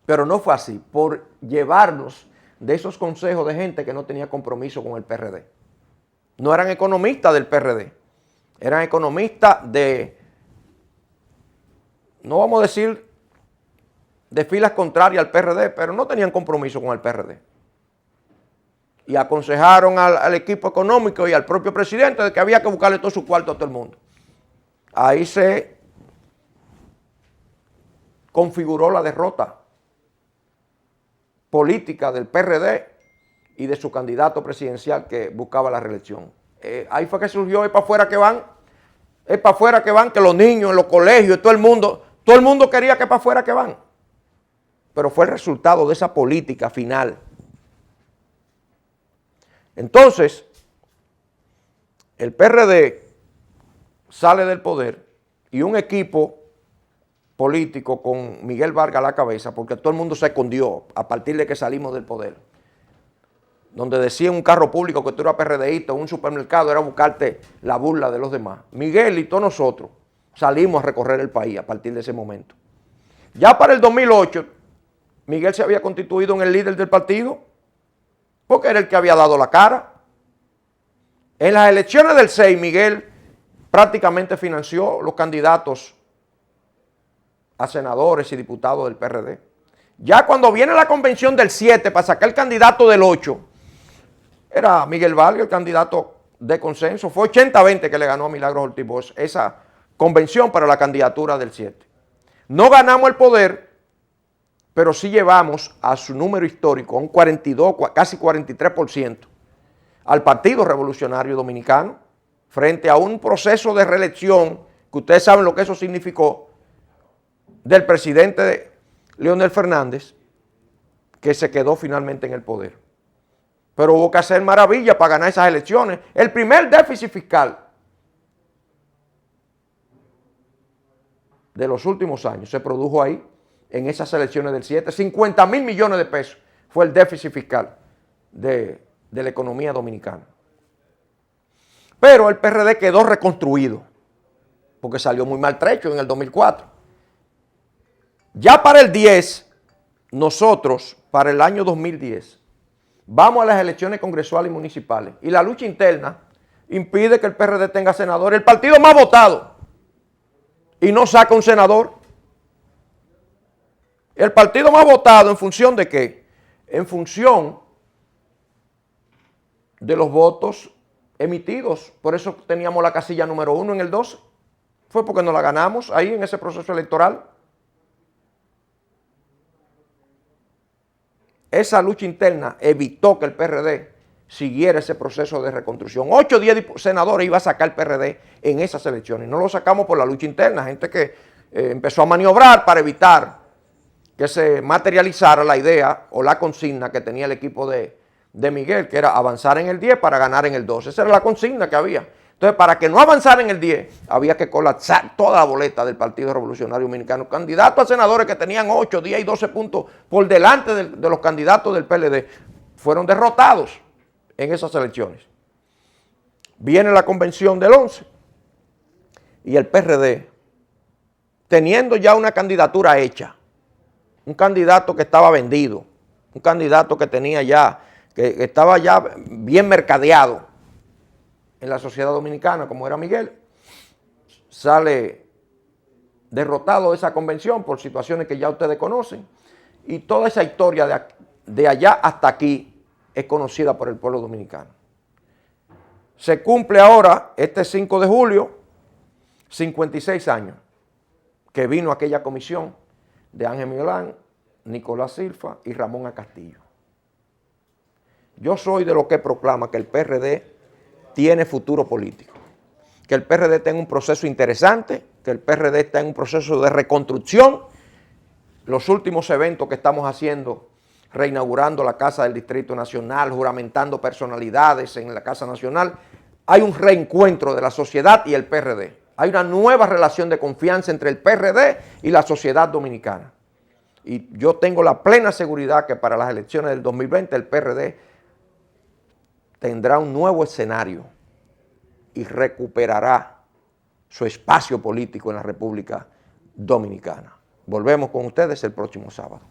Pero no fue así, por llevarnos de esos consejos de gente que no tenía compromiso con el PRD. No eran economistas del PRD, eran economistas no vamos a decir de filas contrarias al PRD, pero no tenían compromiso con el PRD. Y aconsejaron al equipo económico y al propio presidente de que había que buscarle todo su cuarto a todo el mundo. Ahí se configuró la derrota política del PRD y de su candidato presidencial que buscaba la reelección. Ahí fue que surgió, es para afuera que van, que los niños en los colegios, todo el mundo quería que para afuera que van. Pero fue el resultado de esa política final. Entonces, el PRD sale del poder y un equipo político con Miguel Vargas a la cabeza, porque todo el mundo se escondió a partir de que salimos del poder, donde decía un carro público que tú eras PRDista, un supermercado, era buscarte la burla de los demás. Miguel y todos nosotros salimos a recorrer el país a partir de ese momento. Ya para el 2008, Miguel se había constituido en el líder del partido, porque era el que había dado la cara. En las elecciones del 6, Miguel prácticamente financió los candidatos a senadores y diputados del PRD. Ya cuando viene la convención del 7 para sacar el candidato del 8, era Miguel Vargas el candidato de consenso. Fue 80-20 que le ganó a Milagros Ortiz Bosch esa convención para la candidatura del 7. No ganamos el poder, pero sí llevamos a su número histórico, un 42, casi 43%, al Partido Revolucionario Dominicano, frente a un proceso de reelección, que ustedes saben lo que eso significó, del presidente Leonel Fernández, que se quedó finalmente en el poder. Pero hubo que hacer maravilla para ganar esas elecciones. El primer déficit fiscal de los últimos años se produjo ahí, en esas elecciones del 7, 50,000 millones de pesos fue el déficit fiscal de la economía dominicana. Pero el PRD quedó reconstruido, porque salió muy maltrecho en el 2004. Ya para el 10, nosotros, para el año 2010, vamos a las elecciones congresuales y municipales, y la lucha interna impide que el PRD tenga senador, el partido más votado, y no saca un senador. El partido más votado, ¿en función de qué? En función de los votos emitidos. Por eso teníamos la casilla número 1 en el 12. Fue porque nos la ganamos ahí en ese proceso electoral. Esa lucha interna evitó que el PRD siguiera ese proceso de reconstrucción. 8 o 10 senadores iba a sacar el PRD en esas elecciones. No lo sacamos por la lucha interna. Gente que empezó a maniobrar para evitar que se materializara la idea o la consigna que tenía el equipo de Miguel, que era avanzar en el 10 para ganar en el 12. Esa era la consigna que había. Entonces, para que no avanzara en el 10, había que colapsar toda la boleta del Partido Revolucionario Dominicano. Candidatos a senadores que tenían 8, 10 y 12 puntos por delante de los candidatos del PLD fueron derrotados en esas elecciones. Viene la convención del 11 y el PRD, teniendo ya una candidatura hecha, un candidato que estaba vendido, un candidato que tenía ya, que estaba ya bien mercadeado en la sociedad dominicana, como era Miguel, sale derrotado de esa convención por situaciones que ya ustedes conocen, y toda esa historia de allá hasta aquí es conocida por el pueblo dominicano. Se cumple ahora, este 5 de julio, 56 años que vino aquella comisión de Ángel Milán, Nicolás Silva y Ramón A. Castillo. Yo soy de los que proclama que el PRD tiene futuro político, que el PRD está en un proceso interesante, que el PRD está en un proceso de reconstrucción. Los últimos eventos que estamos haciendo, reinaugurando la Casa del Distrito Nacional, juramentando personalidades en la Casa Nacional, hay un reencuentro de la sociedad y el PRD. Hay una nueva relación de confianza entre el PRD y la sociedad dominicana. Y yo tengo la plena seguridad que para las elecciones del 2020 el PRD tendrá un nuevo escenario y recuperará su espacio político en la República Dominicana. Volvemos con ustedes el próximo sábado.